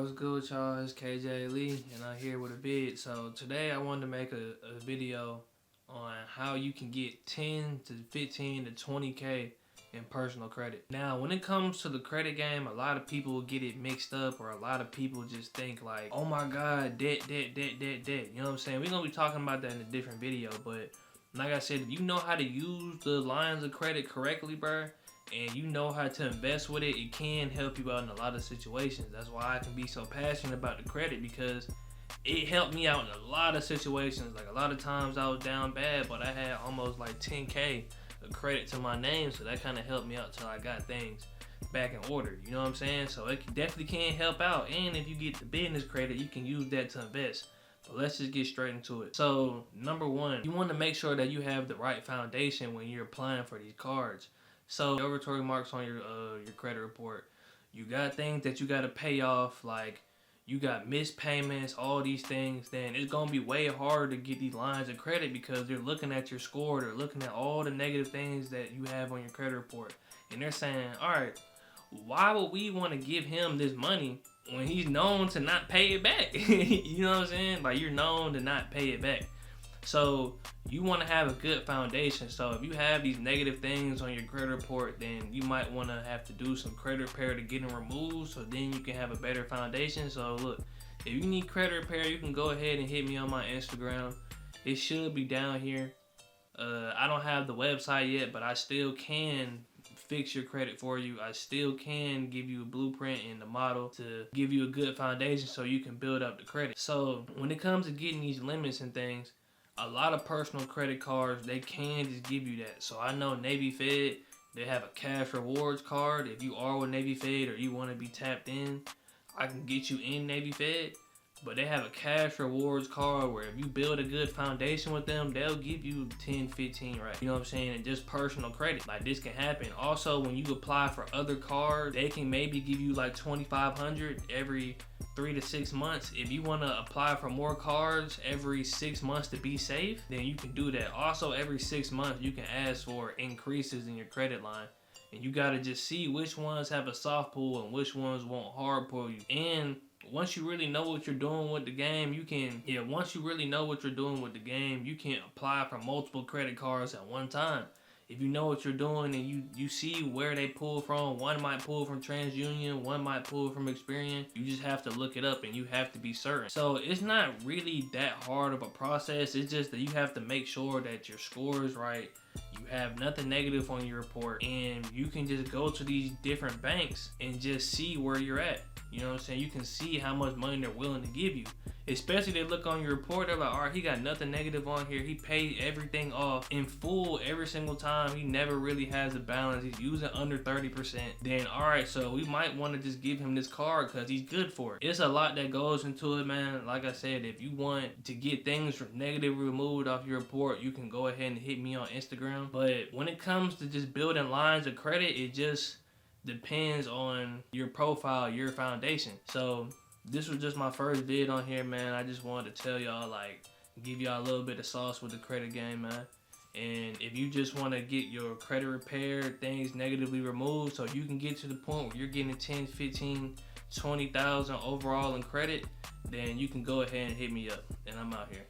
What's good with y'all? It's KJ Lee and I'm here with a vid. So today I wanted to make a video on how you can get 10 to 15 to 20k in personal credit. Now when it comes to the credit game, a lot of people get it mixed up, or a lot of people just think like, oh my god, debt. You know what I'm saying? We're gonna be talking about that in a different video, but like I said, if you know how to use the lines of credit correctly, bruh, and you know how to invest with it, it can help you out in a lot of situations. That's why I can be so passionate about the credit, because it helped me out in a lot of situations. Like a lot of times I was down bad, but I had almost like 10k of credit to my name, so that kind of helped me out till I got things back in order. You know what I'm saying? So it definitely can help out, and if you get the business credit, you can use that to invest. But let's just get straight into it. So number one, you want to make sure that you have the right foundation when you're applying for these cards. So regulatory marks on your credit report. You got things that you got to pay off, like you got missed payments, all these things. Then it's gonna be way harder to get these lines of credit because they're looking at your score. They're looking at all the negative things that you have on your credit report, and they're saying, all right, why would we want to give him this money when he's known to not pay it back? You know what I'm saying? Like, you're known to not pay it back. So you want to have a good foundation. So if you have these negative things on your credit report, then you might want to have to do some credit repair to get them removed, so then you can have a better foundation. So look, if you need credit repair, you can go ahead and hit me on my Instagram. It should be down here. I don't have the website yet, but I still can fix your credit for you. I still can give you a blueprint and the model to give you a good foundation so you can build up the credit. So when it comes to getting these limits and things, a lot of personal credit cards, they can just give you that. So I know Navy Fed, they have a cash rewards card. If you are with Navy Fed or you want to be tapped in, I can get you in Navy Fed. But they have a cash rewards card where if you build a good foundation with them, they'll give you 10, 15, right? You know what I'm saying? And just personal credit. Like, this can happen. Also, when you apply for other cards, they can maybe give you like $2,500 every 3 to 6 months. If you want to apply for more cards every 6 months to be safe, then you can do that. Also, every 6 months, you can ask for increases in your credit line. And you got to just see which ones have a soft pull and which ones won't hard pull you. And once you really know what you're doing with the game, you can apply for multiple credit cards at one time. If you know what you're doing and you see where they pull from, one might pull from TransUnion, one might pull from Experian. You just have to look it up and you have to be certain. So it's not really that hard of a process. It's just that you have to make sure that your score is right. You have nothing negative on your report, and you can just go to these different banks and just see where you're at. You know what I'm saying? You can see how much money they're willing to give you. Especially they look on your report, they're like, all right, he got nothing negative on here. He paid everything off in full every single time. He never really has a balance. He's using under 30%. Then, all right, so we might want to just give him this card because he's good for it. It's a lot that goes into it, man. Like I said, if you want to get things negative removed off your report, you can go ahead and hit me on Instagram. But when it comes to just building lines of credit, it just depends on your profile, your foundation. So this was just my first vid on here, man. I just wanted to tell y'all, like, give y'all a little bit of sauce with the credit game, man. And if you just want to get your credit repair, things negatively removed, so you can get to the point where you're getting 10, 15, 20,000 overall in credit, then you can go ahead and hit me up. And I'm out here.